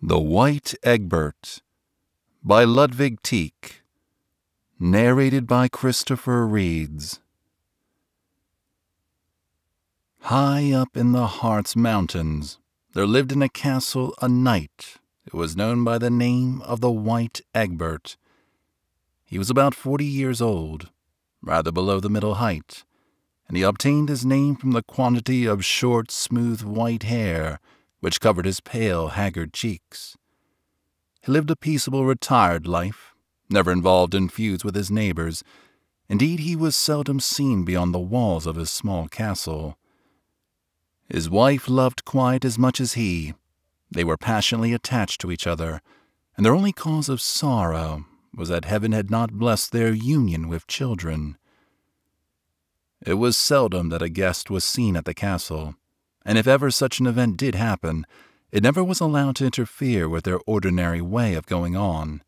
The White Egbert by Ludwig Tieck, narrated by Christopher Reeds. High up in the Harz mountains, there lived in a castle a knight who was known by the name of the White Egbert. He was about 40 years old, rather below the middle height, and he obtained his name from the quantity of short, smooth white hair which covered his pale, haggard cheeks. He lived a peaceable, retired life, never involved in feuds with his neighbors. Indeed, he was seldom seen beyond the walls of his small castle. His wife loved quiet as much as he. They were passionately attached to each other, and their only cause of sorrow was that heaven had not blessed their union with children. It was seldom that a guest was seen at the castle, and if ever such an event did happen, it never was allowed to interfere with their ordinary way of going on.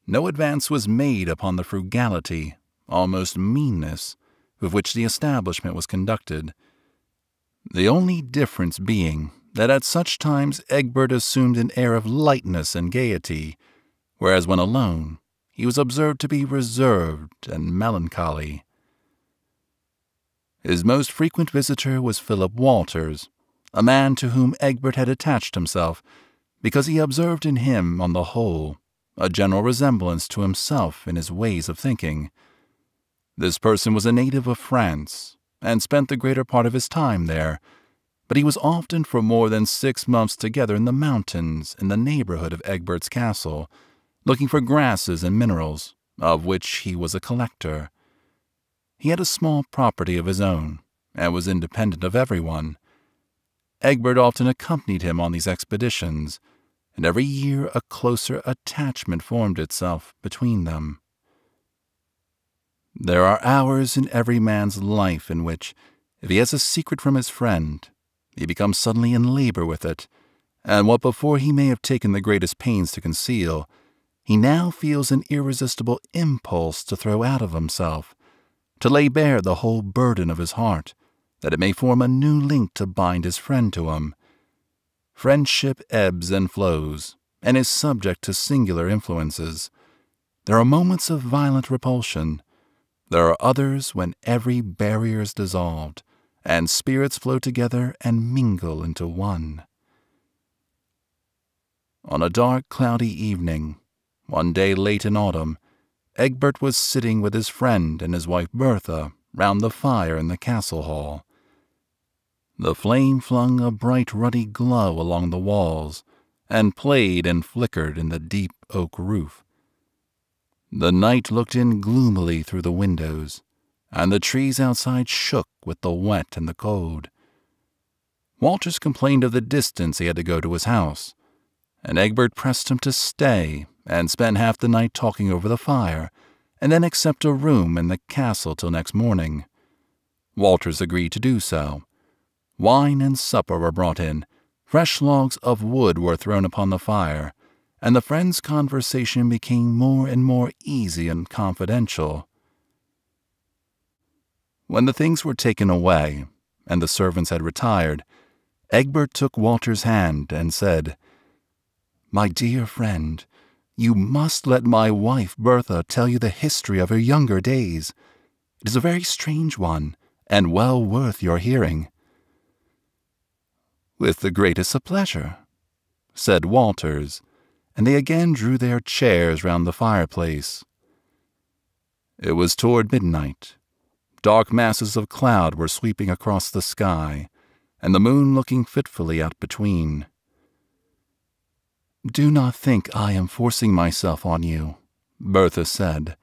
No advance was made upon the frugality, almost meanness, with which the establishment was conducted, the only difference being that at such times Egbert assumed an air of lightness and gaiety, whereas when alone he was observed to be reserved and melancholy. His most frequent visitor was Philip Walters, a man to whom Egbert had attached himself, because he observed in him, on the whole, a general resemblance to himself in his ways of thinking. This person was a native of France, and spent the greater part of his time there, but he was often for more than 6 months together in the mountains in the neighborhood of Egbert's castle, looking for grasses and minerals, of which he was a collector. He had a small property of his own, and was independent of everyone. Egbert often accompanied him on these expeditions, and every year a closer attachment formed itself between them. There are hours in every man's life in which, if he has a secret from his friend, he becomes suddenly in labor with it, and what before he may have taken the greatest pains to conceal, he now feels an irresistible impulse to throw out of himself, to lay bare the whole burden of his heart, that it may form a new link to bind his friend to him. Friendship ebbs and flows, and is subject to singular influences. There are moments of violent repulsion. There are others when every barrier is dissolved, and spirits flow together and mingle into one. On a dark, cloudy evening, one day late in autumn, Egbert was sitting with his friend and his wife Bertha round the fire in the castle hall. The flame flung a bright ruddy glow along the walls, and played and flickered in the deep oak roof. The night looked in gloomily through the windows, and the trees outside shook with the wet and the cold. Walters complained of the distance he had to go to his house, and Egbert pressed him to stay and spend half the night talking over the fire, and then accept a room in the castle till next morning. Walters agreed to do so. Wine and supper were brought in, fresh logs of wood were thrown upon the fire, and the friends' conversation became more and more easy and confidential. When the things were taken away, and the servants had retired, Egbert took Walter's hand and said, "My dear friend, you must let my wife Bertha tell you the history of her younger days. It is a very strange one, and well worth your hearing." "With the greatest of pleasure," said Walters, and they again drew their chairs round the fireplace. It was toward midnight. Dark masses of cloud were sweeping across the sky, and the moon looking fitfully out between. "Do not think I am forcing myself on you," Bertha said.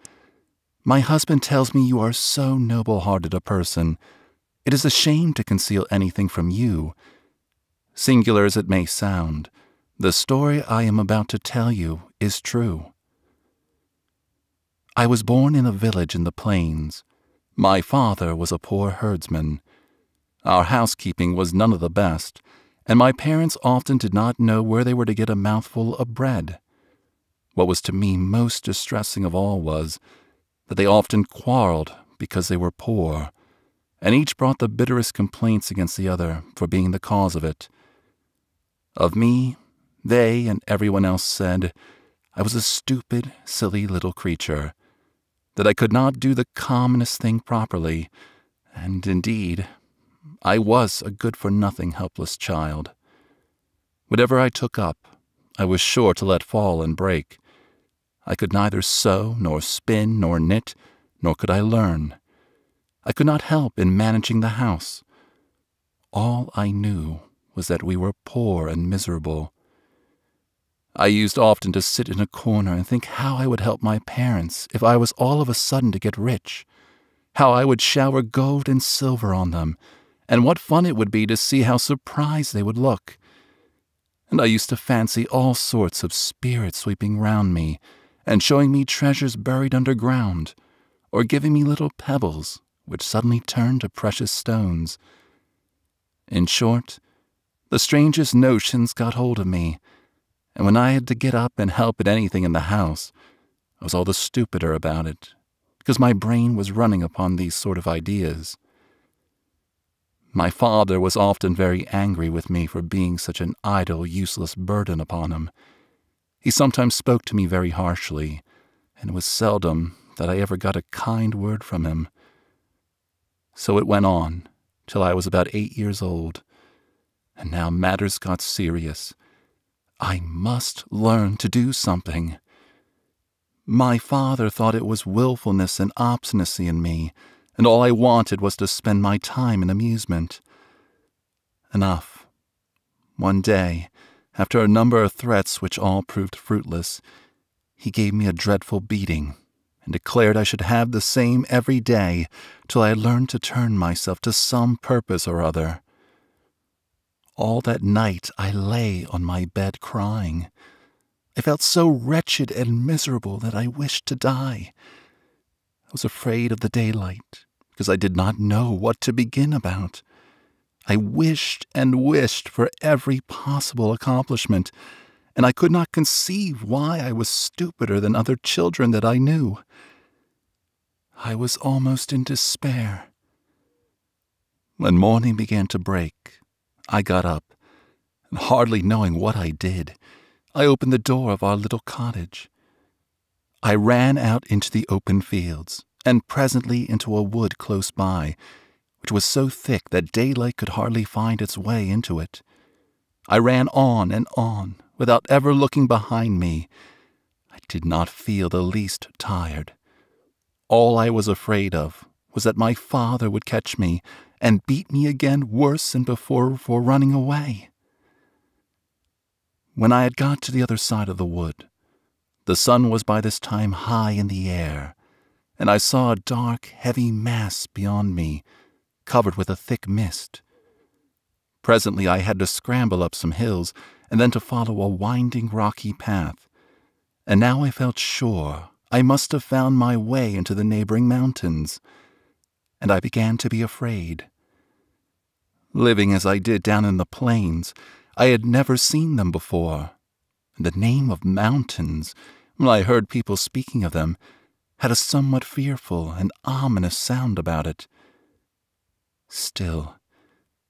"My husband tells me you are so noble-hearted a person. It is a shame to conceal anything from you. Singular as it may sound, the story I am about to tell you is true. I was born in a village in the plains. My father was a poor herdsman. Our housekeeping was none of the best, and my parents often did not know where they were to get a mouthful of bread. What was to me most distressing of all was that they often quarreled because they were poor, and each brought the bitterest complaints against the other for being the cause of it. Of me, They and everyone else said I was a stupid, silly little creature, that I could not do the commonest thing properly, and indeed, I was a good-for-nothing helpless child. Whatever I took up, I was sure to let fall and break. I could neither sew, nor spin, nor knit, nor could I learn. I could not help in managing the house. All I knew was that we were poor and miserable. I used often to sit in a corner and think how I would help my parents if I was all of a sudden to get rich, how I would shower gold and silver on them, and what fun it would be to see how surprised they would look. And I used to fancy all sorts of spirits sweeping round me and showing me treasures buried underground, or giving me little pebbles which suddenly turned to precious stones. In short, the strangest notions got hold of me, and when I had to get up and help at anything in the house, I was all the stupider about it, because my brain was running upon these sort of ideas. My father was often very angry with me for being such an idle, useless burden upon him. He sometimes spoke to me very harshly, and it was seldom that I ever got a kind word from him. So it went on, till I was about 8 years old, and now matters got serious. I must learn to do something. My father thought it was willfulness and obstinacy in me, and all I wanted was to spend my time in amusement. Enough. One day, after a number of threats which all proved fruitless, he gave me a dreadful beating, and declared I should have the same every day till I had learned to turn myself to some purpose or other. All that night I lay on my bed crying. I felt so wretched and miserable that I wished to die. I was afraid of the daylight, because I did not know what to begin about. I wished and wished for every possible accomplishment, and I could not conceive why I was stupider than other children that I knew. I was almost in despair. When morning began to break, I got up, and hardly knowing what I did, I opened the door of our little cottage. I ran out into the open fields, and presently into a wood close by, which was so thick that daylight could hardly find its way into it. I ran on and on, without ever looking behind me. I did not feel the least tired. All I was afraid of was that my father would catch me and beat me again worse than before for running away. When I had got to the other side of the wood, the sun was by this time high in the air, and I saw a dark, heavy mass beyond me, covered with a thick mist. Presently I had to scramble up some hills, and then to follow a winding, rocky path, and now I felt sure I must have found my way into the neighboring mountains, and I began to be afraid. Living as I did down in the plains, I had never seen them before, and the name of mountains, when I heard people speaking of them, had a somewhat fearful and ominous sound about it. Still,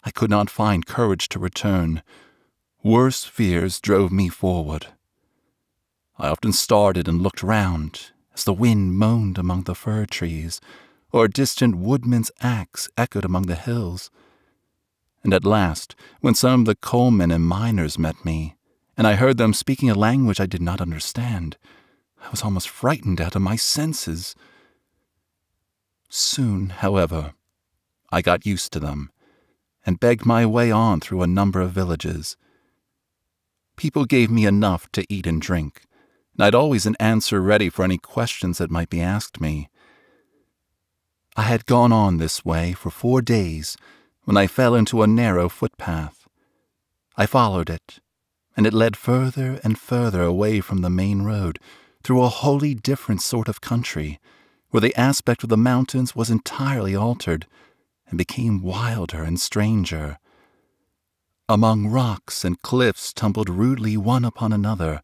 I could not find courage to return. Worse fears drove me forward. I often started and looked round, as the wind moaned among the fir trees, or a distant woodman's axe echoed among the hills. And at last, when some of the coalmen and miners met me, and I heard them speaking a language I did not understand, I was almost frightened out of my senses. Soon, however, I got used to them, and begged my way on through a number of villages. People gave me enough to eat and drink, and I had always an answer ready for any questions that might be asked me. I had gone on this way for 4 days when I fell into a narrow footpath. I followed it, and it led further and further away from the main road, through a wholly different sort of country, where the aspect of the mountains was entirely altered, and became wilder and stranger. Among rocks and cliffs tumbled rudely one upon another,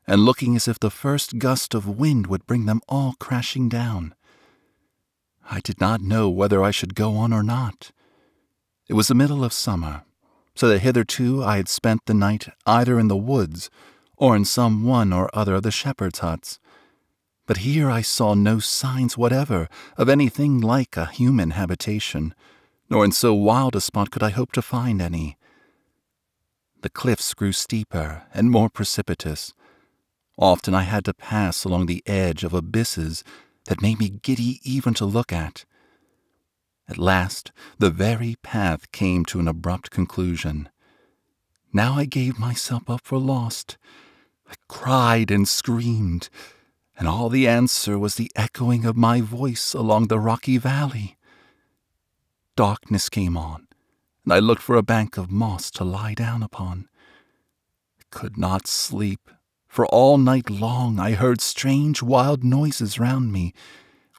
and looking as if the first gust of wind would bring them all crashing down. I did not know whether I should go on or not. It was the middle of summer, so that hitherto I had spent the night either in the woods or in some one or other of the shepherds' huts. But here I saw no signs whatever of anything like a human habitation, nor in so wild a spot could I hope to find any. The cliffs grew steeper and more precipitous. Often I had to pass along the edge of abysses that made me giddy even to look at. At last, the very path came to an abrupt conclusion. Now I gave myself up for lost. I cried and screamed, and all the answer was the echoing of my voice along the rocky valley. Darkness came on, and I looked for a bank of moss to lie down upon. I could not sleep, for all night long I heard strange wild noises round me,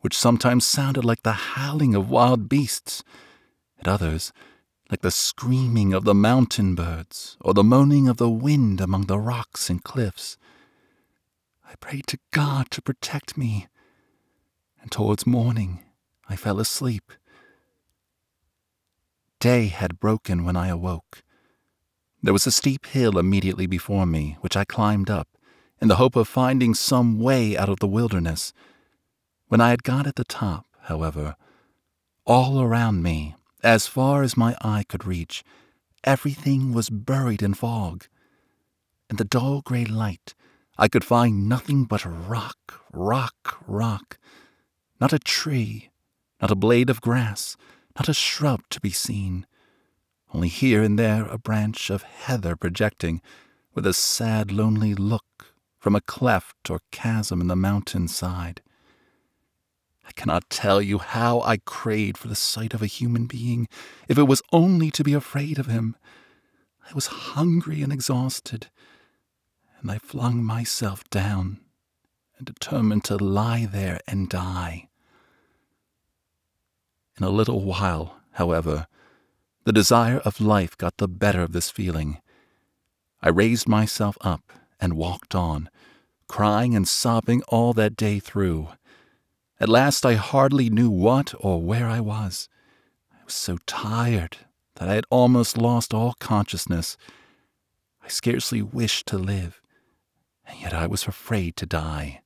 which sometimes sounded like the howling of wild beasts, at others like the screaming of the mountain birds or the moaning of the wind among the rocks and cliffs. I prayed to God to protect me, and towards morning I fell asleep. Day had broken when I awoke. There was a steep hill immediately before me, which I climbed up, in the hope of finding some way out of the wilderness. When I had got at the top, however, all around me, as far as my eye could reach, everything was buried in fog. In the dull gray light, I could find nothing but rock, rock, rock. Not a tree, not a blade of grass, not a shrub to be seen. Only here and there a branch of heather projecting, with a sad, lonely look from a cleft or chasm in the mountain side. I cannot tell you how I craved for the sight of a human being, if it was only to be afraid of him. I was hungry and exhausted, and I flung myself down and determined to lie there and die. In a little while, however, the desire of life got the better of this feeling. I raised myself up and walked on, crying and sobbing all that day through. At last I hardly knew what or where I was. I was so tired that I had almost lost all consciousness. I scarcely wished to live, and yet I was afraid to die.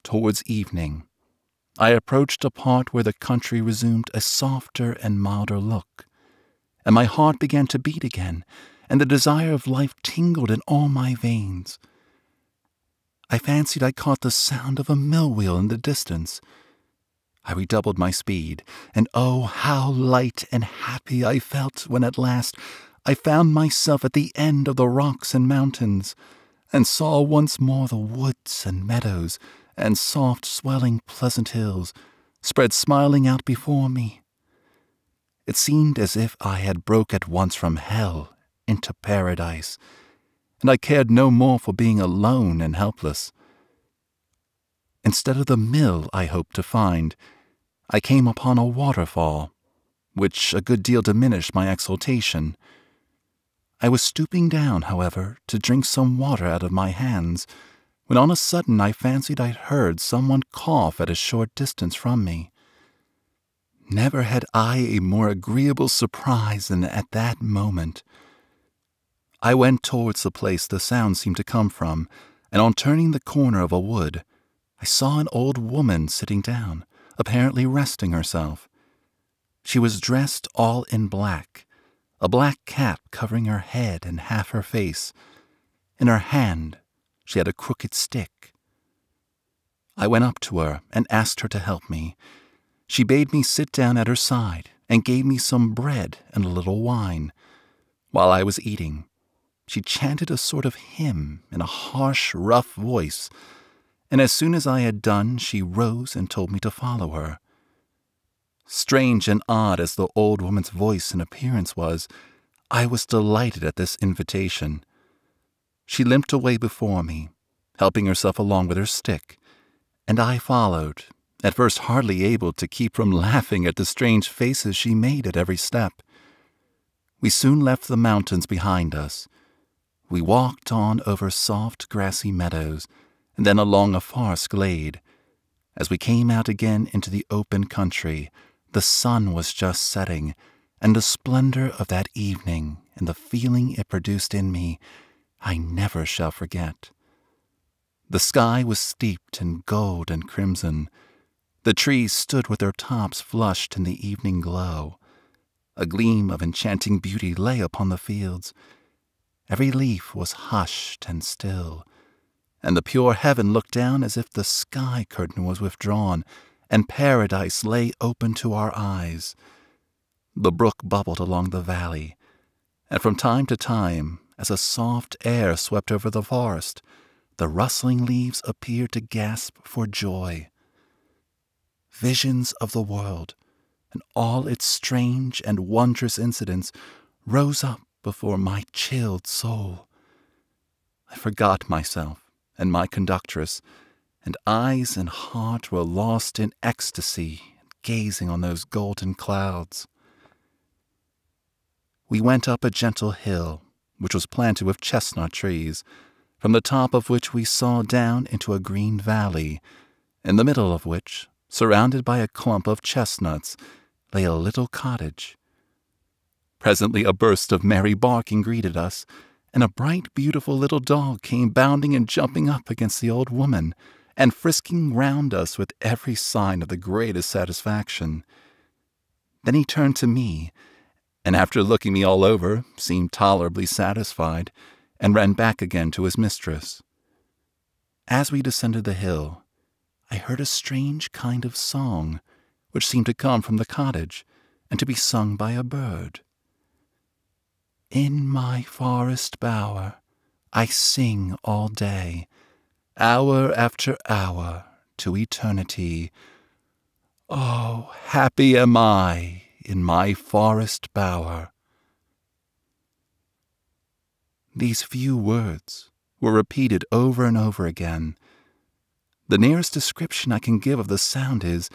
Towards evening, I approached a part where the country resumed a softer and milder look, and my heart began to beat again, and the desire of life tingled in all my veins. I fancied I caught the sound of a mill wheel in the distance. I redoubled my speed, and oh, how light and happy I felt when at last I found myself at the end of the rocks and mountains, and saw once more the woods and meadows and soft, swelling, pleasant hills spread smiling out before me. It seemed as if I had broke at once from hell into paradise, and I cared no more for being alone and helpless. Instead of the mill I hoped to find, I came upon a waterfall, which a good deal diminished my exultation. I was stooping down, however, to drink some water out of my hands, when on a sudden I fancied I heard someone cough at a short distance from me. Never had I a more agreeable surprise than at that moment. I went towards the place the sound seemed to come from, and on turning the corner of a wood, I saw an old woman sitting down, apparently resting herself. She was dressed all in black, a black cap covering her head and half her face. In her hand she had a crooked stick. I went up to her and asked her to help me. She bade me sit down at her side and gave me some bread and a little wine. While I was eating, she chanted a sort of hymn in a harsh, rough voice, and as soon as I had done, she rose and told me to follow her. Strange and odd as the old woman's voice and appearance was, I was delighted at this invitation. She limped away before me, helping herself along with her stick, and I followed, at first hardly able to keep from laughing at the strange faces she made at every step. We soon left the mountains behind us. We walked on over soft, grassy meadows, and then along a forest glade. As we came out again into the open country, the sun was just setting, and the splendor of that evening and the feeling it produced in me, I never shall forget. The sky was steeped in gold and crimson. The trees stood with their tops flushed in the evening glow. A gleam of enchanting beauty lay upon the fields. Every leaf was hushed and still, and the pure heaven looked down as if the sky curtain was withdrawn, and paradise lay open to our eyes. The brook bubbled along the valley, and from time to time, as a soft air swept over the forest, the rustling leaves appeared to gasp for joy. Visions of the world, and all its strange and wondrous incidents, rose up before my chilled soul. I forgot myself and my conductress, and eyes and heart were lost in ecstasy, gazing on those golden clouds. We went up a gentle hill, which was planted with chestnut trees, from the top of which we saw down into a green valley, in the middle of which, surrounded by a clump of chestnuts, lay a little cottage. Presently a burst of merry barking greeted us, and a bright, beautiful little dog came bounding and jumping up against the old woman, and frisking round us with every sign of the greatest satisfaction. Then he turned to me, and after looking me all over, seemed tolerably satisfied, and ran back again to his mistress. As we descended the hill, I heard a strange kind of song, which seemed to come from the cottage, and to be sung by a bird. In my forest bower I sing all day, hour after hour, to eternity. Oh, happy am I in my forest bower. These few words were repeated over and over again. The nearest description I can give of the sound is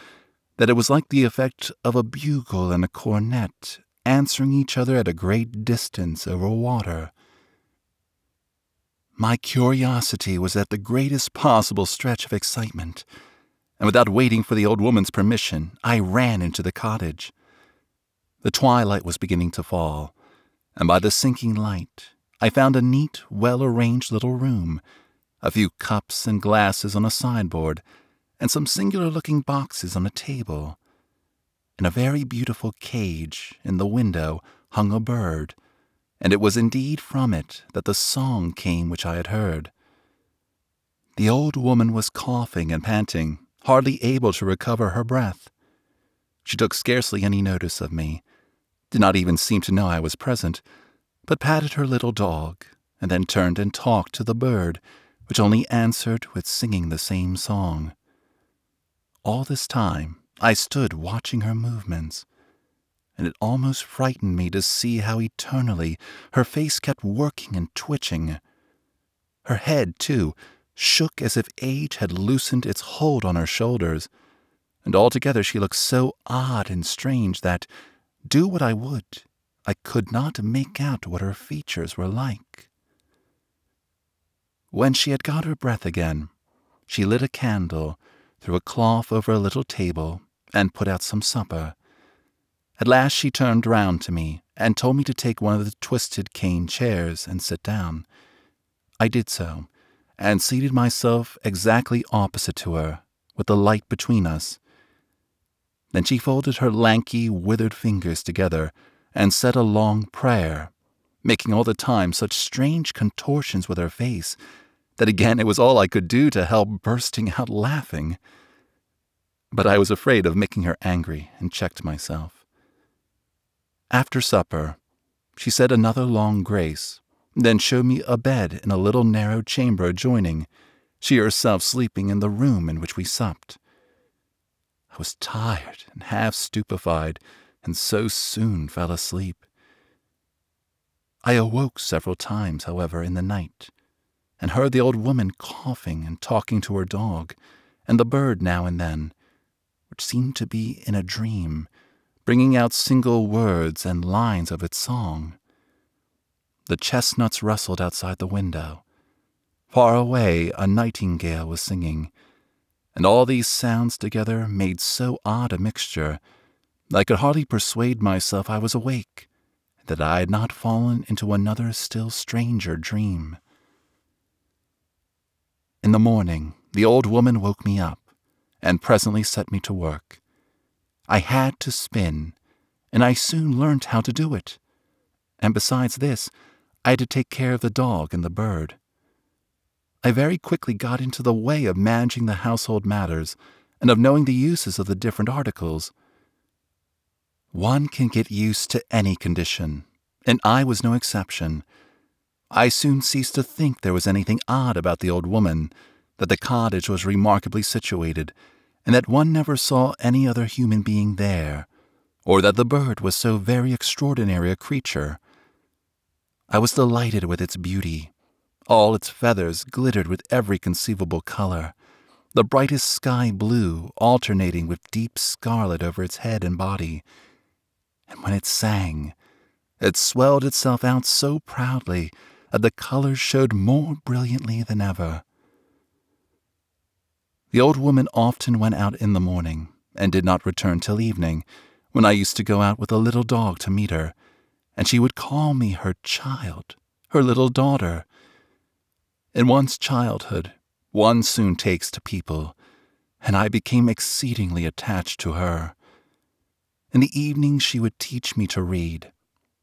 that it was like the effect of a bugle and a cornet answering each other at a great distance over water. My curiosity was at the greatest possible stretch of excitement, and without waiting for the old woman's permission, I ran into the cottage. The twilight was beginning to fall, and by the sinking light, I found a neat, well-arranged little room, a few cups and glasses on a sideboard, and some singular-looking boxes on a table. In a very beautiful cage in the window hung a bird, and it was indeed from it that the song came which I had heard. The old woman was coughing and panting, hardly able to recover her breath. She took scarcely any notice of me, did not even seem to know I was present, but patted her little dog, and then turned and talked to the bird, which only answered with singing the same song. All this time I stood watching her movements, and it almost frightened me to see how eternally her face kept working and twitching. Her head, too, shook as if age had loosened its hold on her shoulders, and altogether she looked so odd and strange that, do what I would, I could not make out what her features were like. When she had got her breath again, she lit a candle, threw a cloth over a little table, and put out some supper. At last she turned round to me, and told me to take one of the twisted cane chairs and sit down. I did so, and seated myself exactly opposite to her, with the light between us. Then she folded her lanky, withered fingers together, and said a long prayer, making all the time such strange contortions with her face, that again it was all I could do to help bursting out laughing. But I was afraid of making her angry, and checked myself. After supper, she said another long grace, then showed me a bed in a little narrow chamber adjoining, she herself sleeping in the room in which we supped. I was tired and half stupefied, and so soon fell asleep. I awoke several times, however, in the night, and heard the old woman coughing and talking to her dog, and the bird now and then, which seemed to be in a dream, bringing out single words and lines of its song. The chestnuts rustled outside the window. Far away a nightingale was singing, and all these sounds together made so odd a mixture I could hardly persuade myself I was awake, that I had not fallen into another still stranger dream. In the morning, the old woman woke me up, and presently set me to work. I had to spin, and I soon learnt how to do it. And besides this, I had to take care of the dog and the bird. I very quickly got into the way of managing the household matters and of knowing the uses of the different articles. One can get used to any condition, and I was no exception. I soon ceased to think there was anything odd about the old woman, that the cottage was remarkably situated, and that one never saw any other human being there, or that the bird was so very extraordinary a creature. I was delighted with its beauty. All its feathers glittered with every conceivable color, the brightest sky blue alternating with deep scarlet over its head and body. And when it sang, it swelled itself out so proudly that the colors showed more brilliantly than ever. The old woman often went out in the morning, and did not return till evening, when I used to go out with a little dog to meet her, and she would call me her child, her little daughter. In one's childhood, one soon takes to people, and I became exceedingly attached to her. In the evening she would teach me to read,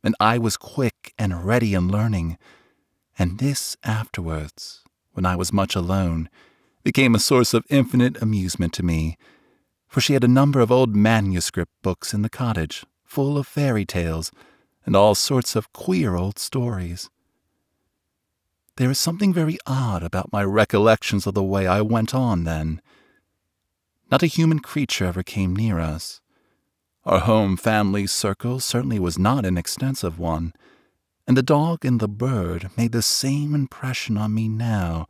and I was quick and ready in learning, and this afterwards, when I was much alone, became a source of infinite amusement to me, for she had a number of old manuscript books in the cottage, full of fairy tales, and all sorts of queer old stories. There is something very odd about my recollections of the way I went on then. Not a human creature ever came near us. Our home family circle certainly was not an extensive one, and the dog and the bird made the same impression on me now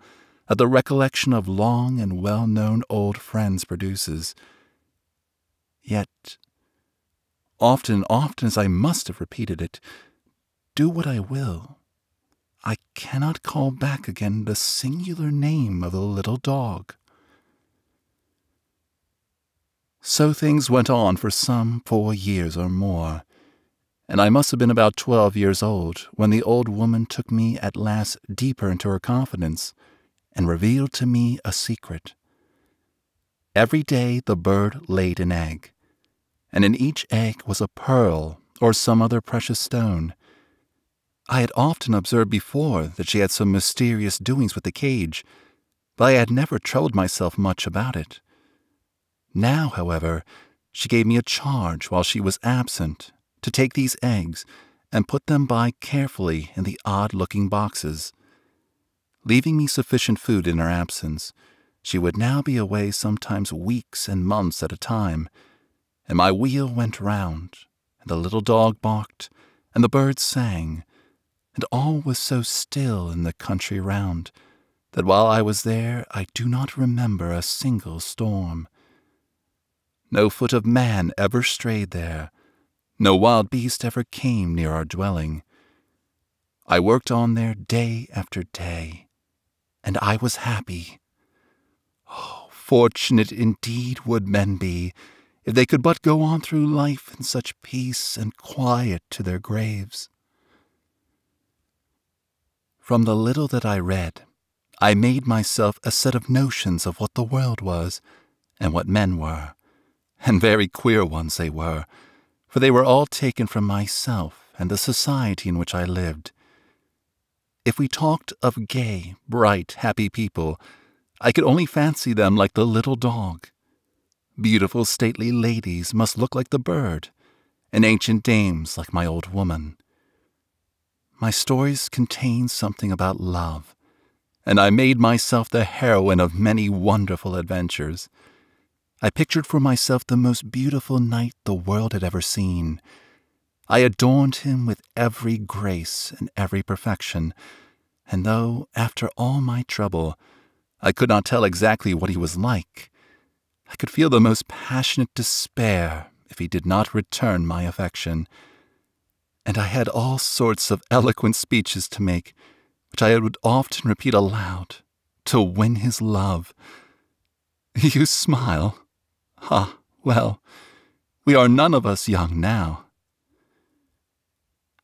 that the recollection of long and well-known old friends produces. Yet, often as I must have repeated it, do what I will, I cannot call back again the singular name of the little dog. So things went on for some 4 years or more, and I must have been about 12 years old when the old woman took me at last deeper into her confidence and revealed to me a secret. Every day the bird laid an egg, and in each egg was a pearl or some other precious stone. I had often observed before that she had some mysterious doings with the cage, but I had never troubled myself much about it. Now, however, she gave me a charge while she was absent to take these eggs and put them by carefully in the odd-looking boxes. Leaving me sufficient food in her absence, she would now be away sometimes weeks and months at a time, and my wheel went round, and the little dog barked, and the birds sang, and all was so still in the country round, that while I was there I do not remember a single storm. No foot of man ever strayed there, no wild beast ever came near our dwelling. I worked on there day after day, and I was happy. Oh, fortunate indeed would men be, if they could but go on through life in such peace and quiet to their graves. From the little that I read, I made myself a set of notions of what the world was, and what men were, and very queer ones they were, for they were all taken from myself and the society in which I lived. If we talked of gay, bright, happy people, I could only fancy them like the little dog. Beautiful, stately ladies must look like the bird, and ancient dames like my old woman. My stories contained something about love, and I made myself the heroine of many wonderful adventures. I pictured for myself the most beautiful knight the world had ever seen. I adorned him with every grace and every perfection, and though, after all my trouble, I could not tell exactly what he was like, I could feel the most passionate despair if he did not return my affection. And I had all sorts of eloquent speeches to make, which I would often repeat aloud, to win his love. You smile. Ah, well, We are none of us young now.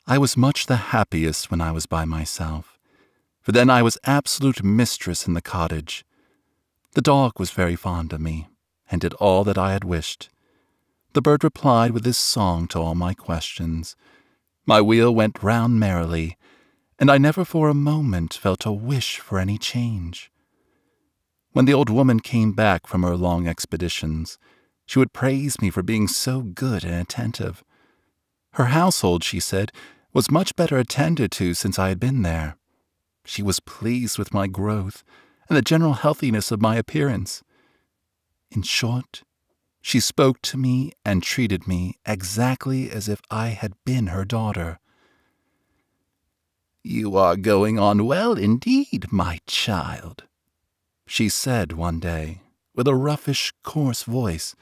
I was much the happiest when I was by myself, for then I was absolute mistress in the cottage. The dog was very fond of me, and did all that I had wished. The bird replied with his song to all my questions. My wheel went round merrily, and I never for a moment felt a wish for any change. When the old woman came back from her long expeditions, she would praise me for being so good and attentive. Her household, she said, was much better attended to since I had been there. She was pleased with my growth and the general healthiness of my appearance. In short, she spoke to me and treated me exactly as if I had been her daughter. "You are going on well indeed, my child," she said one day, with a roughish, coarse voice.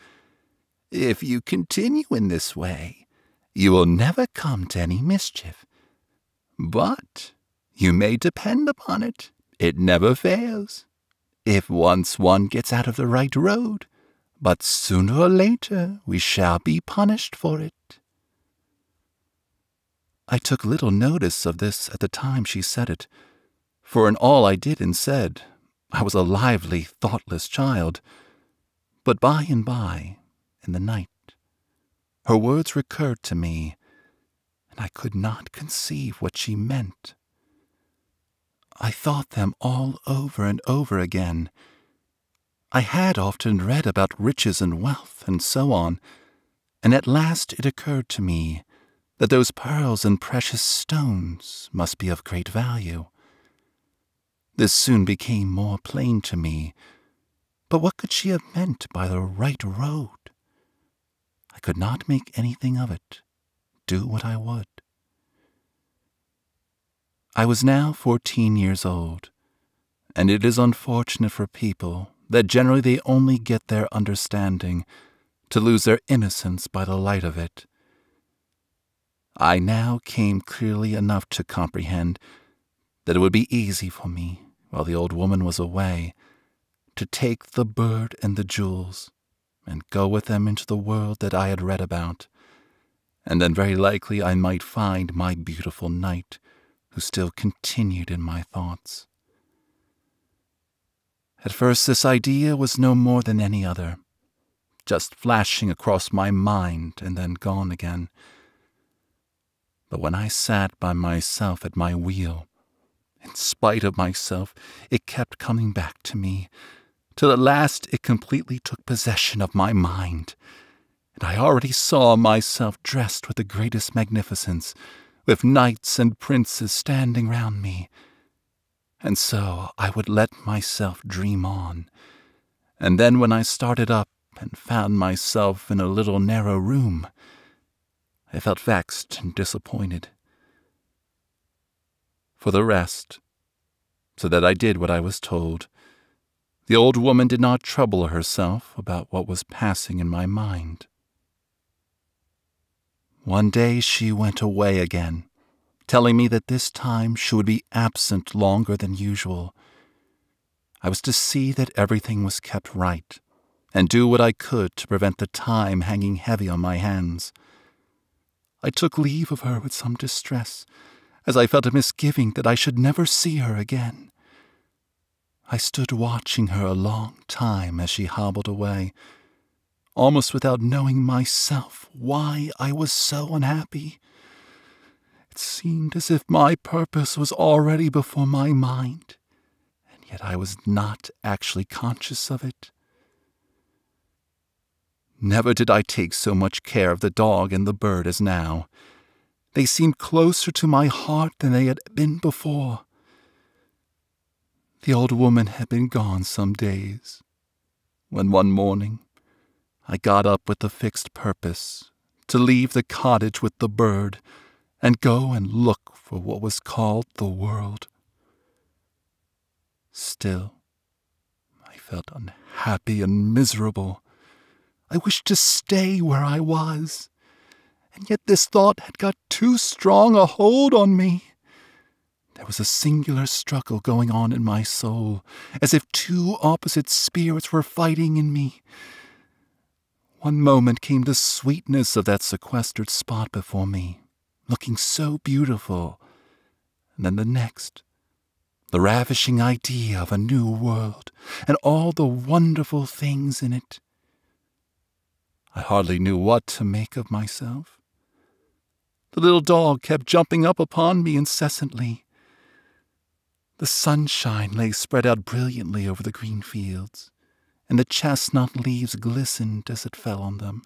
"If you continue in this way, you will never come to any mischief. But you may depend upon it, it never fails. If once one gets out of the right road, but sooner or later we shall be punished for it." I took little notice of this at the time she said it, for in all I did and said, I was a lively, thoughtless child. But by and by, in the night, her words recurred to me, and I could not conceive what she meant. I thought them all over and over again. I had often read about riches and wealth and so on, and at last it occurred to me that those pearls and precious stones must be of great value. This soon became more plain to me, but what could she have meant by the right road? I could not make anything of it, do what I would. I was now 14 years old, and it is unfortunate for people that generally they only get their understanding to lose their innocence by the light of it. I now came clearly enough to comprehend that it would be easy for me, while the old woman was away, to take the bird and the jewels and go with them into the world that I had read about, and then very likely I might find my beautiful knight, who still continued in my thoughts. At first this idea was no more than any other, just flashing across my mind and then gone again. But when I sat by myself at my wheel, in spite of myself, it kept coming back to me, till at last it completely took possession of my mind, and I already saw myself dressed with the greatest magnificence, with knights and princes standing round me. And so I would let myself dream on, and then when I started up and found myself in a little narrow room, I felt vexed and disappointed. For the rest, so that I did what I was told, the old woman did not trouble herself about what was passing in my mind. One day she went away again, telling me that this time she would be absent longer than usual. I was to see that everything was kept right, and do what I could to prevent the time hanging heavy on my hands. I took leave of her with some distress, as I felt a misgiving that I should never see her again. I stood watching her a long time as she hobbled away, almost without knowing myself why I was so unhappy. It seemed as if my purpose was already before my mind, and yet I was not actually conscious of it. Never did I take so much care of the dog and the bird as now. They seemed closer to my heart than they had been before. The old woman had been gone some days, when one morning I got up with the fixed purpose to leave the cottage with the bird and go and look for what was called the world. Still, I felt unhappy and miserable. I wished to stay where I was, and yet this thought had got too strong a hold on me. There was a singular struggle going on in my soul, as if two opposite spirits were fighting in me. One moment came the sweetness of that sequestered spot before me, looking so beautiful, and then the next, the ravishing idea of a new world and all the wonderful things in it. I hardly knew what to make of myself. The little dog kept jumping up upon me incessantly. The sunshine lay spread out brilliantly over the green fields, and the chestnut leaves glistened as it fell on them.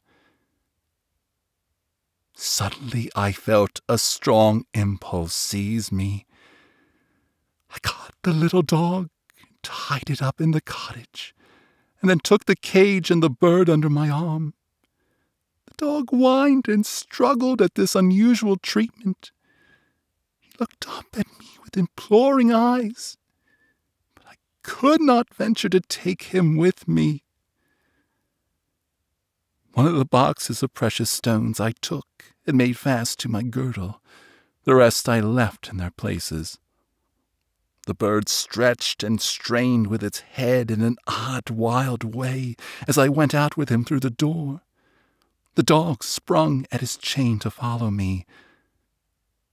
Suddenly I felt a strong impulse seize me. I caught the little dog, tied it up in the cottage, and then took the cage and the bird under my arm. The dog whined and struggled at this unusual treatment. He looked up at me with imploring eyes, but I could not venture to take him with me. One of the boxes of precious stones I took and made fast to my girdle. The rest I left in their places. The bird stretched and strained with its head in an odd, wild way as I went out with him through the door. The dog sprung at his chain to follow me,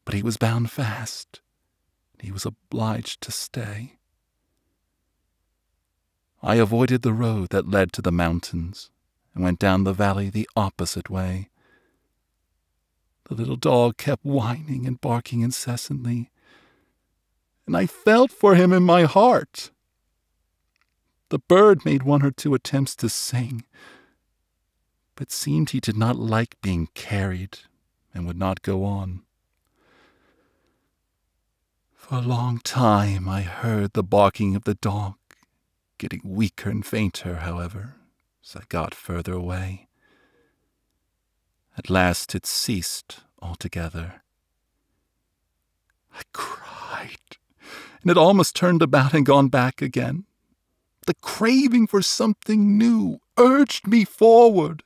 but he was bound fast. He was obliged to stay. I avoided the road that led to the mountains and went down the valley the opposite way. The little dog kept whining and barking incessantly, and I felt for him in my heart. The bird made one or two attempts to sing, but it seemed he did not like being carried and would not go on. For a long time I heard the barking of the dog, getting weaker and fainter, however, as I got further away. At last it ceased altogether. I cried, and had almost turned about and gone back again. The craving for something new urged me forward.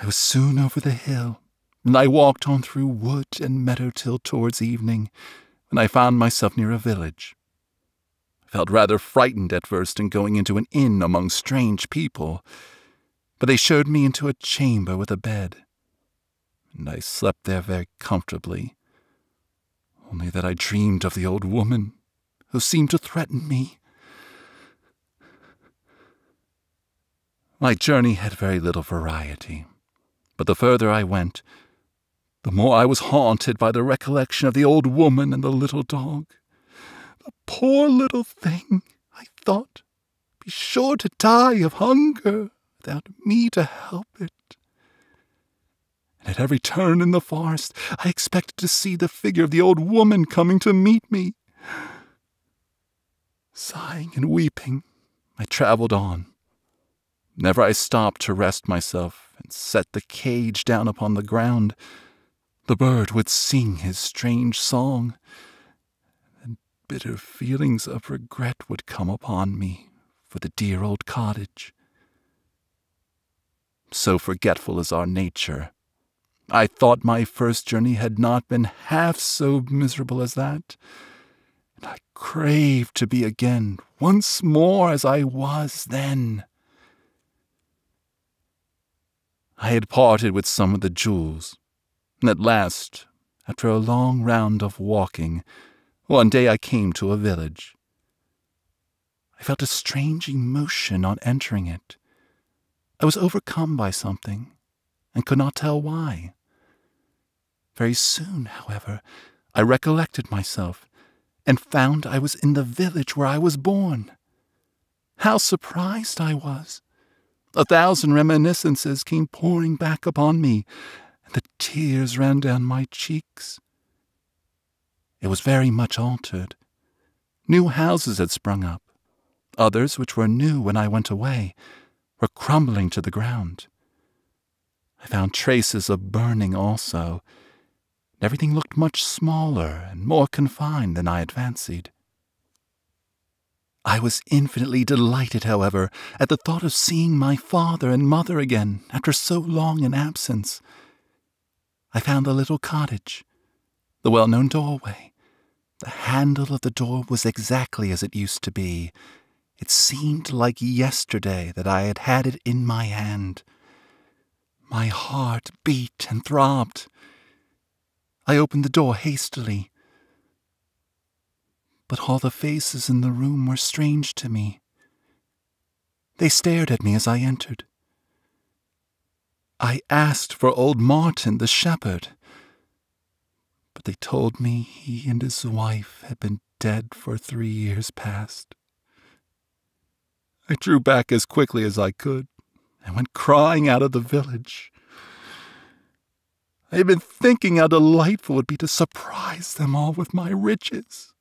I was soon over the hill, and I walked on through wood and meadow till towards evening, when I found myself near a village. I felt rather frightened at first in going into an inn among strange people, but they showed me into a chamber with a bed, and I slept there very comfortably, only that I dreamed of the old woman who seemed to threaten me. My journey had very little variety, but the further I went, the more I was haunted by the recollection of the old woman and the little dog. The poor little thing, I thought, be sure to die of hunger without me to help it. And at every turn in the forest, I expected to see the figure of the old woman coming to meet me. Sighing and weeping, I traveled on. Whenever I stopped to rest myself and set the cage down upon the ground, the bird would sing his strange song, and bitter feelings of regret would come upon me for the dear old cottage. So forgetful is our nature, I thought my first journey had not been half so miserable as that, and I craved to be again once more as I was then. I had parted with some of the jewels, and at last, after a long round of walking, one day I came to a village. I felt a strange emotion on entering it. I was overcome by something, and could not tell why. Very soon, however, I recollected myself, and found I was in the village where I was born. How surprised I was! 1,000 reminiscences came pouring back upon me, and the tears ran down my cheeks. It was very much altered. New houses had sprung up. Others, which were new when I went away, were crumbling to the ground. I found traces of burning also, and everything looked much smaller and more confined than I had fancied. I was infinitely delighted, however, at the thought of seeing my father and mother again after so long an absence. I found the little cottage, the well-known doorway. The handle of the door was exactly as it used to be, It seemed like yesterday that I had had it in my hand. My heart beat and throbbed. I opened the door hastily, but all the faces in the room were strange to me. They stared at me as I entered. I asked for old Martin, the shepherd, but they told me he and his wife had been dead for 3 years past. I drew back as quickly as I could and went crying out of the village. I had been thinking how delightful it would be to surprise them all with my riches.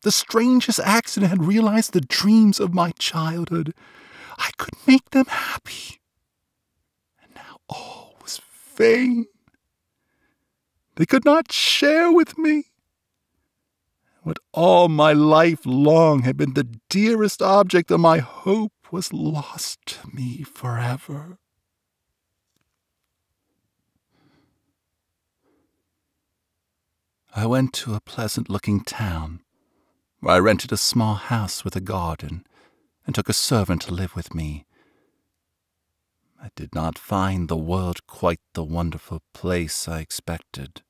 The strangest accident had realized the dreams of my childhood. I could make them happy. And now all was vain. They could not share with me what all my life long had been the dearest object of my hope was lost to me forever. I went to a pleasant-looking town, where I rented a small house with a garden and took a servant to live with me. I did not find the world quite the wonderful place I expected,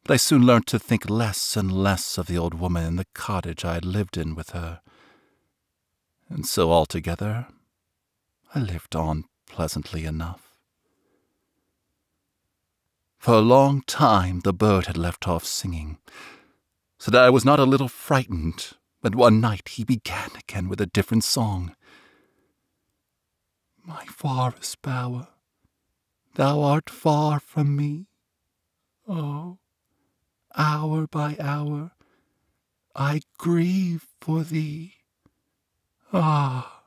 but I soon learnt to think less and less of the old woman in the cottage I had lived in with her, and so altogether I lived on pleasantly enough. For a long time the bird had left off singing, so that I was not a little frightened when one night he began again with a different song. My forest bower, thou art far from me. Oh, hour by hour I grieve for thee. Ah,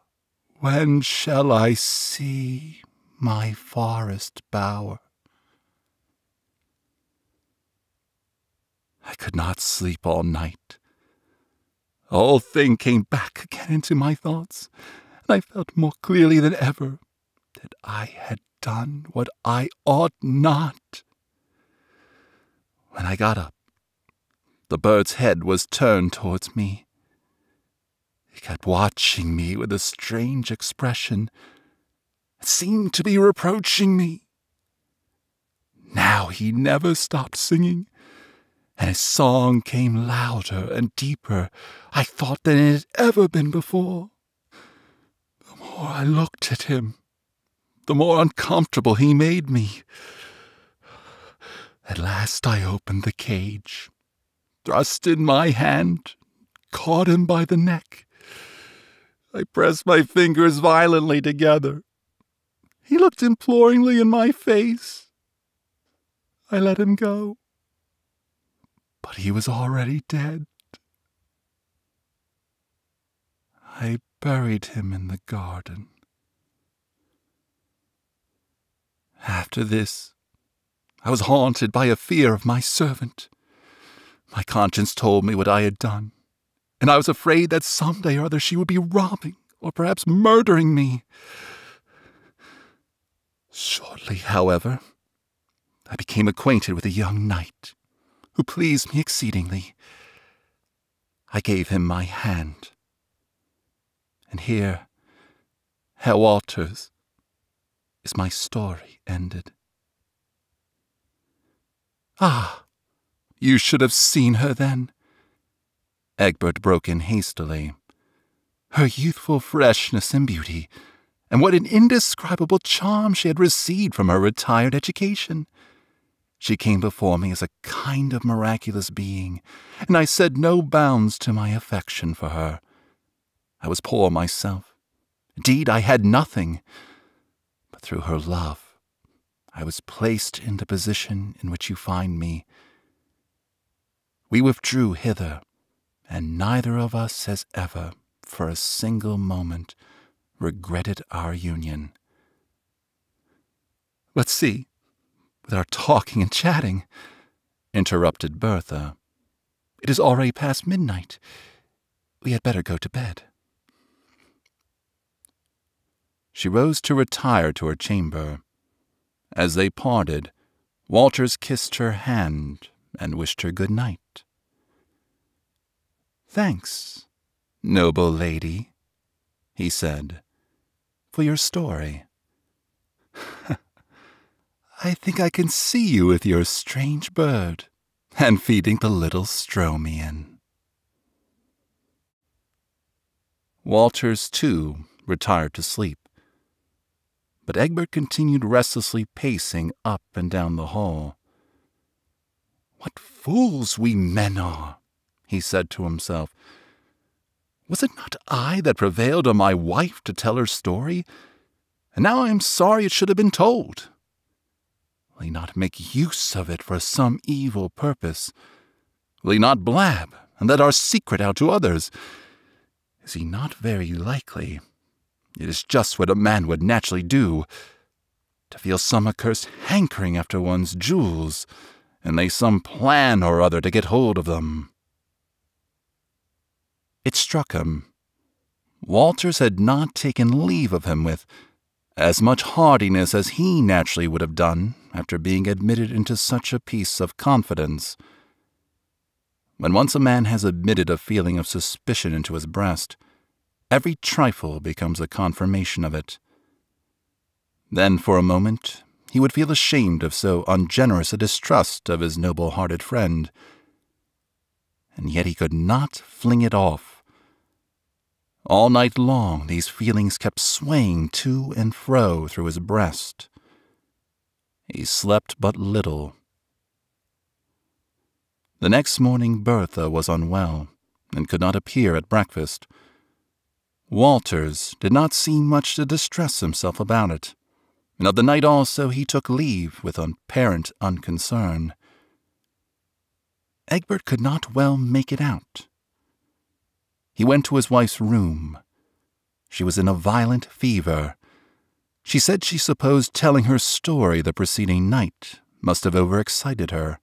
when shall I see my forest bower? I could not sleep all night. The whole thing came back again into my thoughts, and I felt more clearly than ever that I had done what I ought not. When I got up, the bird's head was turned towards me. He kept watching me with a strange expression. It seemed to be reproaching me. Now he never stopped singing, and his song came louder and deeper, I thought, than it had ever been before. The more I looked at him, the more uncomfortable he made me. At last I opened the cage, thrust in my hand, caught him by the neck. I pressed my fingers violently together. He looked imploringly in my face. I let him go, but he was already dead. I buried him in the garden. After this, I was haunted by a fear of my servant. My conscience told me what I had done, and I was afraid that some day or other she would be robbing or perhaps murdering me. Shortly, however, I became acquainted with a young knight who pleased me exceedingly. I gave him my hand. And here, Herr Walters, is my story ended. Ah, you should have seen her then, Egbert broke in hastily. Her youthful freshness and beauty, and what an indescribable charm she had received from her retired education. She came before me as a kind of miraculous being, and I set no bounds to my affection for her. I was poor myself. Indeed, I had nothing. But through her love, I was placed in the position in which you find me. We withdrew hither, and neither of us has ever, for a single moment, regretted our union. Let's see, with our talking and chatting, interrupted Bertha. It is already past midnight. We had better go to bed. She rose to retire to her chamber. As they parted, Walters kissed her hand and wished her good night. Thanks. noble lady," he said, "for your story. I think I can see you with your strange bird and feeding the little stromian." Walters, too, retired to sleep, but Egbert continued restlessly pacing up and down the hall. "What fools we men are," he said to himself. "Was it not I that prevailed on my wife to tell her story? And now I am sorry it should have been told. Will he not make use of it for some evil purpose? Will he not blab and let our secret out to others? Is he not very likely? It is just what a man would naturally do, to feel some accursed hankering after one's jewels, and lay some plan or other to get hold of them." It struck him. Walters had not taken leave of him with as much heartiness as he naturally would have done after being admitted into such a piece of confidence. When once a man has admitted a feeling of suspicion into his breast, every trifle becomes a confirmation of it. Then for a moment he would feel ashamed of so ungenerous a distrust of his noble-hearted friend, and yet he could not fling it off. All night long these feelings kept swaying to and fro through his breast. He slept but little. The next morning Bertha was unwell, and could not appear at breakfast. Walters did not seem much to distress himself about it, and of the night also he took leave with apparent unconcern. Egbert could not well make it out. He went to his wife's room. She was in a violent fever. She said she supposed telling her story the preceding night must have overexcited her.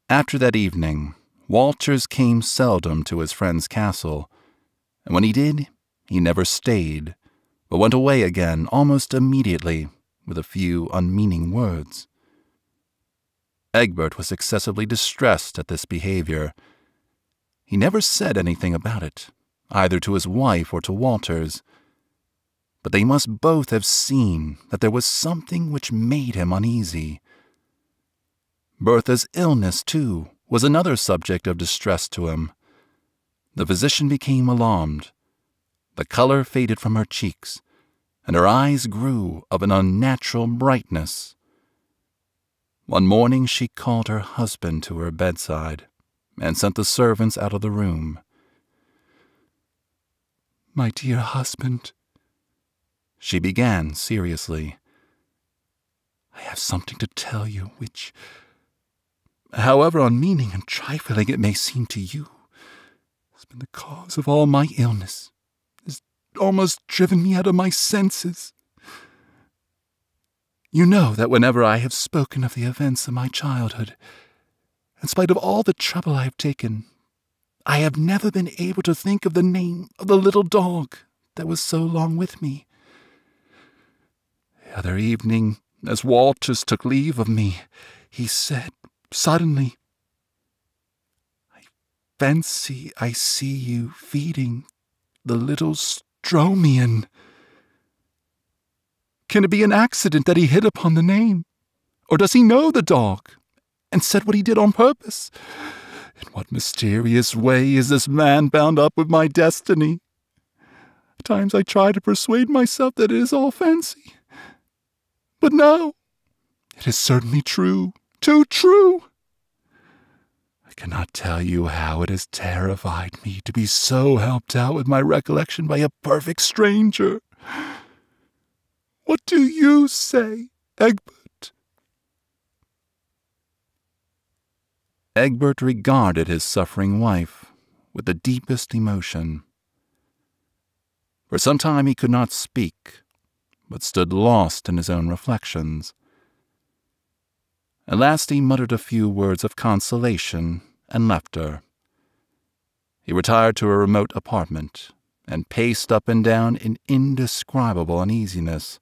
After that evening, Walters came seldom to his friend's castle, and when he did, he never stayed, but went away again almost immediately with a few unmeaning words. Egbert was excessively distressed at this behavior. He never said anything about it, either to his wife or to Walters, but they must both have seen that there was something which made him uneasy. Bertha's illness, too, was another subject of distress to him. The physician became alarmed. The color faded from her cheeks, and her eyes grew of an unnatural brightness. One morning she called her husband to her bedside, and sent the servants out of the room. "My dear husband," she began seriously, "I have something to tell you which, however unmeaning and trifling it may seem to you, has been the cause of all my illness, has almost driven me out of my senses. You know that whenever I have spoken of the events of my childhood, in spite of all the trouble I have taken, I have never been able to think of the name of the little dog that was so long with me. The other evening, as Walters took leave of me, he said, suddenly, 'I fancy I see you feeding the little stromian.' Can it be an accident that he hit upon the name? Or does he know the dog, and said what he did on purpose? In what mysterious way is this man bound up with my destiny? At times I try to persuade myself that it is all fancy. But no, it is certainly true, too true. I cannot tell you how it has terrified me to be so helped out with my recollection by a perfect stranger. What do you say, Egbert?" Egbert regarded his suffering wife with the deepest emotion. For some time he could not speak, but stood lost in his own reflections. At last he muttered a few words of consolation and left her. He retired to a remote apartment and paced up and down in indescribable uneasiness.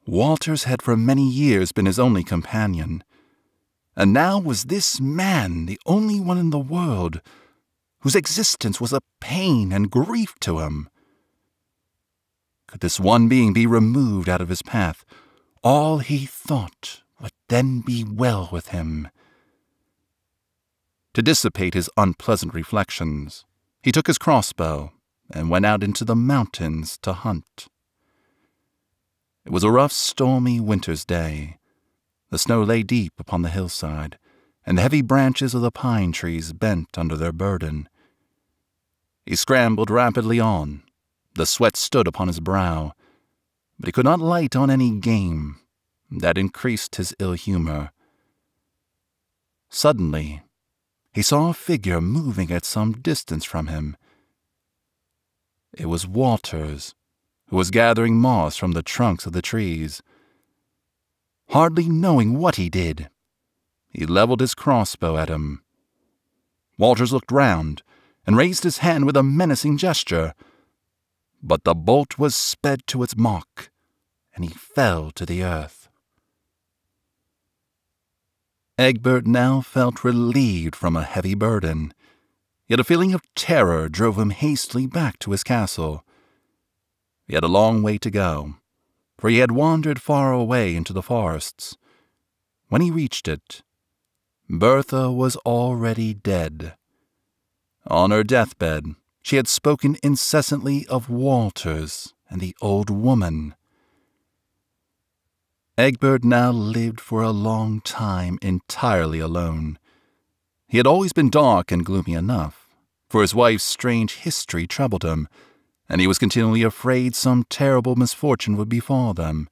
Walters had for many years been his only companion, and now was this man the only one in the world whose existence was a pain and grief to him. Could this one being be removed out of his path, all he thought would then be well with him. To dissipate his unpleasant reflections, he took his crossbow and went out into the mountains to hunt. It was a rough, stormy winter's day. The snow lay deep upon the hillside, and the heavy branches of the pine trees bent under their burden. He scrambled rapidly on. The sweat stood upon his brow, but he could not light on any game. That increased his ill humor. Suddenly, he saw a figure moving at some distance from him. It was Walters, who was gathering moss from the trunks of the trees. Hardly knowing what he did, he leveled his crossbow at him. Walters looked round and raised his hand with a menacing gesture, but the bolt was sped to its mark, and he fell to the earth. Egbert now felt relieved from a heavy burden, yet a feeling of terror drove him hastily back to his castle. He had a long way to go, for he had wandered far away into the forests. When he reached it, Bertha was already dead. On her deathbed, she had spoken incessantly of Walters and the old woman. Egbert now lived for a long time entirely alone. He had always been dark and gloomy enough, for his wife's strange history troubled him, and he was continually afraid some terrible misfortune would befall them.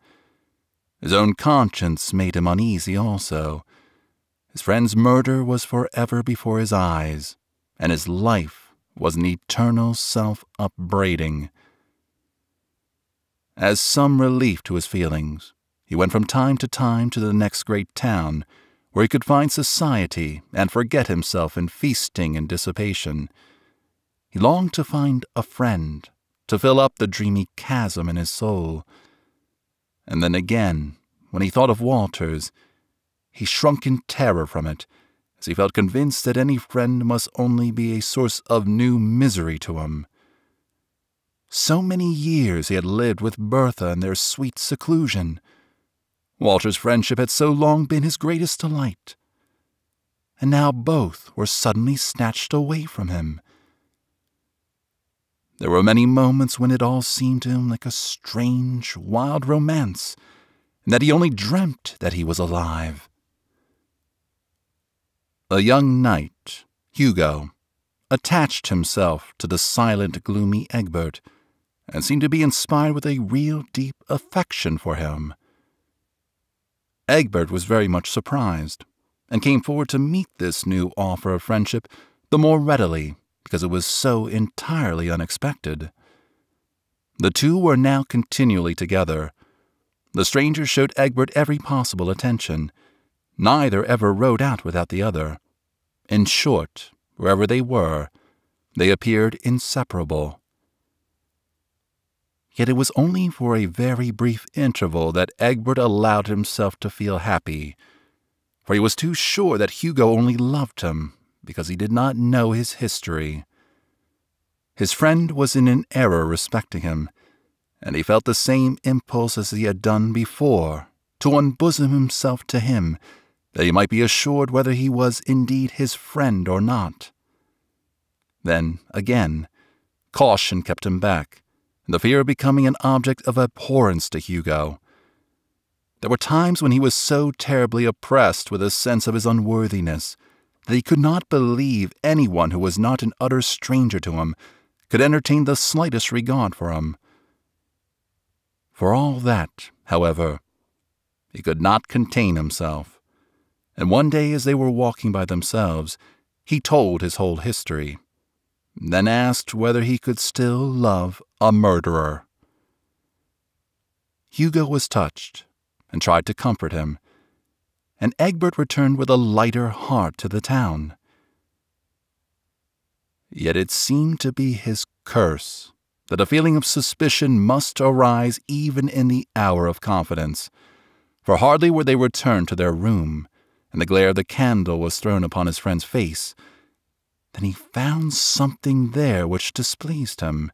His own conscience made him uneasy also. His friend's murder was forever before his eyes, and his life was an eternal self-upbraiding. As some relief to his feelings, he went from time to the next great town, where he could find society and forget himself in feasting and dissipation. He longed to find a friend, to fill up the dreamy chasm in his soul. And then again, when he thought of Walters, he shrunk in terror from it, as he felt convinced that any friend must only be a source of new misery to him. So many years he had lived with Bertha in their sweet seclusion. Walter's friendship had so long been his greatest delight, and now both were suddenly snatched away from him. There were many moments when it all seemed to him like a strange, wild romance, and that he only dreamt that he was alive. A young knight, Hugo, attached himself to the silent, gloomy Egbert, and seemed to be inspired with a real deep affection for him. Egbert was very much surprised, and came forward to meet this new offer of friendship the more readily because it was so entirely unexpected. The two were now continually together. The stranger showed Egbert every possible attention. Neither ever rode out without the other. In short, wherever they were, they appeared inseparable. Yet it was only for a very brief interval that Egbert allowed himself to feel happy, for he was too sure that Hugo only loved him because he did not know his history. His friend was in an error respecting him, and he felt the same impulse as he had done before, to unbosom himself to him, that he might be assured whether he was indeed his friend or not. Then, again, caution kept him back, and the fear of becoming an object of abhorrence to Hugo. There were times when he was so terribly oppressed with a sense of his unworthiness that he could not believe anyone who was not an utter stranger to him could entertain the slightest regard for him. For all that, however, he could not contain himself, and one day as they were walking by themselves, he told his whole history, then asked whether he could still love a murderer. Hugo was touched, and tried to comfort him, and Egbert returned with a lighter heart to the town. Yet it seemed to be his curse that a feeling of suspicion must arise even in the hour of confidence, for hardly were they returned to their room, and the glare of the candle was thrown upon his friend's face, Then he found something there which displeased him.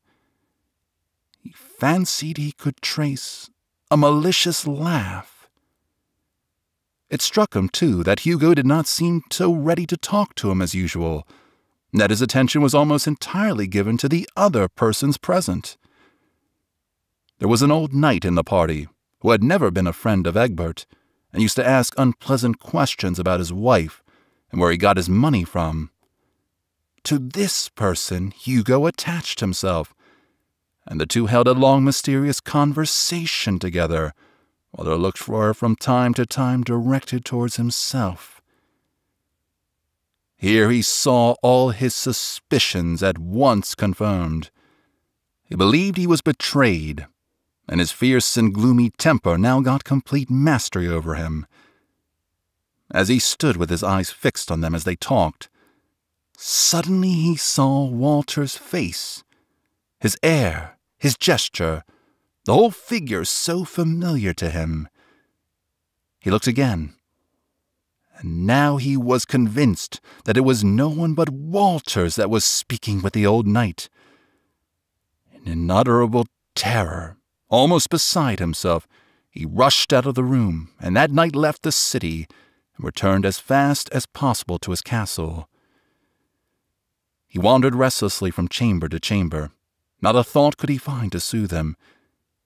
He fancied he could trace a malicious laugh. It struck him, too, that Hugo did not seem so ready to talk to him as usual, and that his attention was almost entirely given to the other persons present. There was an old knight in the party who had never been a friend of Egbert, and used to ask unpleasant questions about his wife and where he got his money from. To this person Hugo attached himself, and the two held a long mysterious conversation together, while their looks were from time to time directed towards himself. Here he saw all his suspicions at once confirmed. He believed he was betrayed, and his fierce and gloomy temper now got complete mastery over him. As he stood with his eyes fixed on them as they talked, suddenly he saw Walter's face, his air, his gesture, the whole figure so familiar to him. He looked again, and now he was convinced that it was no one but Walters that was speaking with the old knight. In unutterable terror, almost beside himself, he rushed out of the room, and that night left the city and returned as fast as possible to his castle. He wandered restlessly from chamber to chamber. Not a thought could he find to soothe him.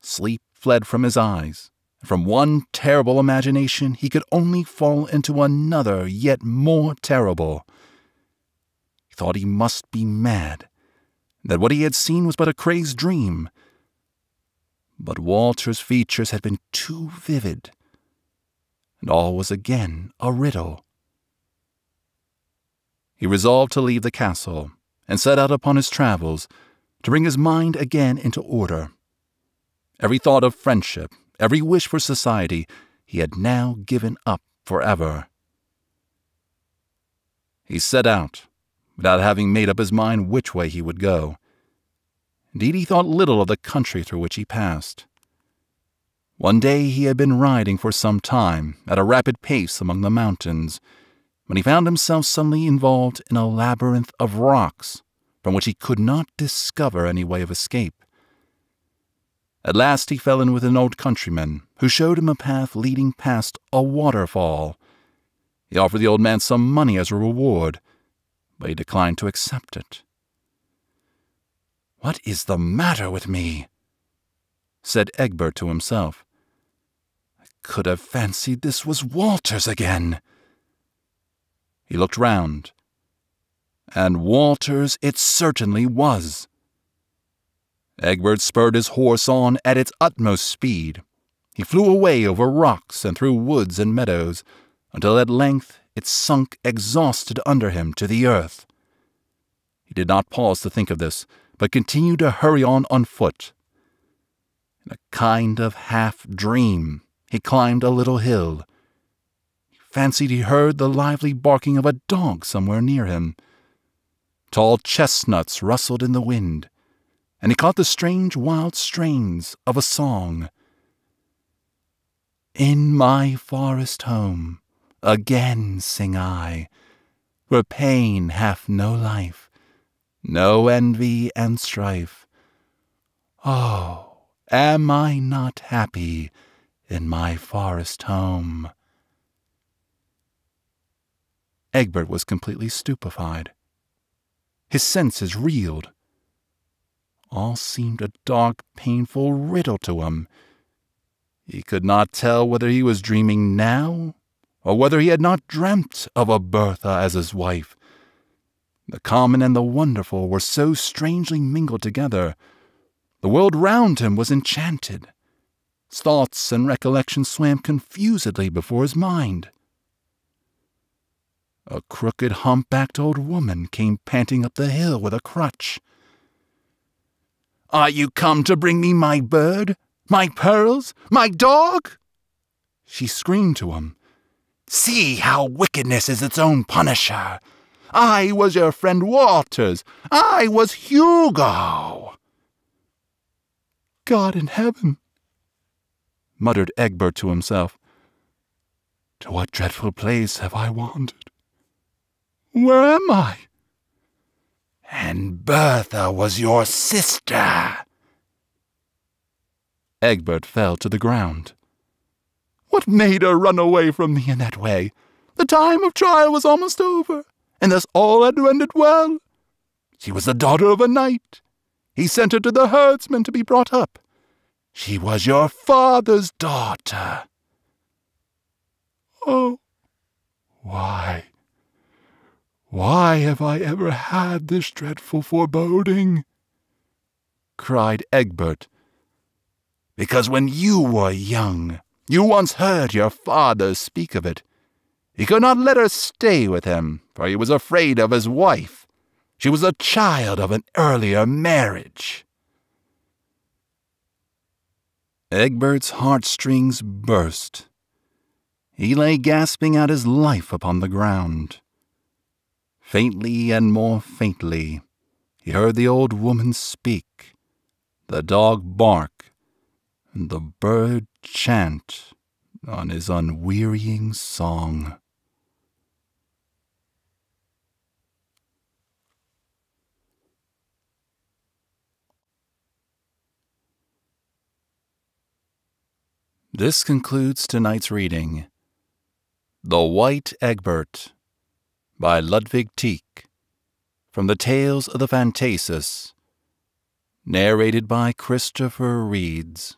Sleep fled from his eyes, and from one terrible imagination he could only fall into another yet more terrible. He thought he must be mad, that what he had seen was but a crazed dream. But Walter's features had been too vivid, and all was again a riddle. He resolved to leave the castle, and set out upon his travels, to bring his mind again into order. Every thought of friendship, every wish for society, he had now given up forever. He set out, without having made up his mind which way he would go. Indeed, he thought little of the country through which he passed. One day he had been riding for some time, at a rapid pace among the mountains, when he found himself suddenly involved in a labyrinth of rocks, from which he could not discover any way of escape. At last he fell in with an old countryman, who showed him a path leading past a waterfall. He offered the old man some money as a reward, but he declined to accept it. "What is the matter with me?" said Egbert to himself. "I could have fancied this was Walters again." He looked round, and Walters it certainly was. Egbert spurred his horse on at its utmost speed. He flew away over rocks and through woods and meadows, until at length it sunk exhausted under him to the earth. He did not pause to think of this, but continued to hurry on foot. In a kind of half-dream, he climbed a little hill. He fancied he heard the lively barking of a dog somewhere near him. Tall chestnuts rustled in the wind, and he caught the strange wild strains of a song. "In my forest home again sing I, where pain hath no life, no envy and strife. Oh, am I not happy in my forest home?" Egbert was completely stupefied. His senses reeled. All seemed a dark, painful riddle to him. He could not tell whether he was dreaming now, or whether he had not dreamt of a Bertha as his wife. The common and the wonderful were so strangely mingled together. The world round him was enchanted. His thoughts and recollections swam confusedly before his mind. A crooked, hump-backed old woman came panting up the hill with a crutch. "Are you come to bring me my bird, my pearls, my dog?" she screamed to him. "See how wickedness is its own punisher. I was your friend Walters. I was Hugo." "God in heaven," muttered Egbert to himself. "To what dreadful place have I wandered? Where am I? And Bertha was your sister. Egbert fell to the ground. What made her run away from me in that way? The time of trial was almost over, and thus all had ended well. She was the daughter of a knight. He sent her to the herdsman to be brought up. She was your father's daughter. Oh, why have I ever had this dreadful foreboding? Cried Egbert. Because when you were young, you once heard your father speak of it. He could not let her stay with him, for he was afraid of his wife. She was a child of an earlier marriage. Egbert's heartstrings burst. He lay gasping out his life upon the ground. Faintly and more faintly, he heard the old woman speak, the dog bark, and the bird chant on his unwearying song. This concludes tonight's reading, The White Egbert, by Ludwig Tieck, from the Tales of the Phantasus, narrated by Christopher Reeds.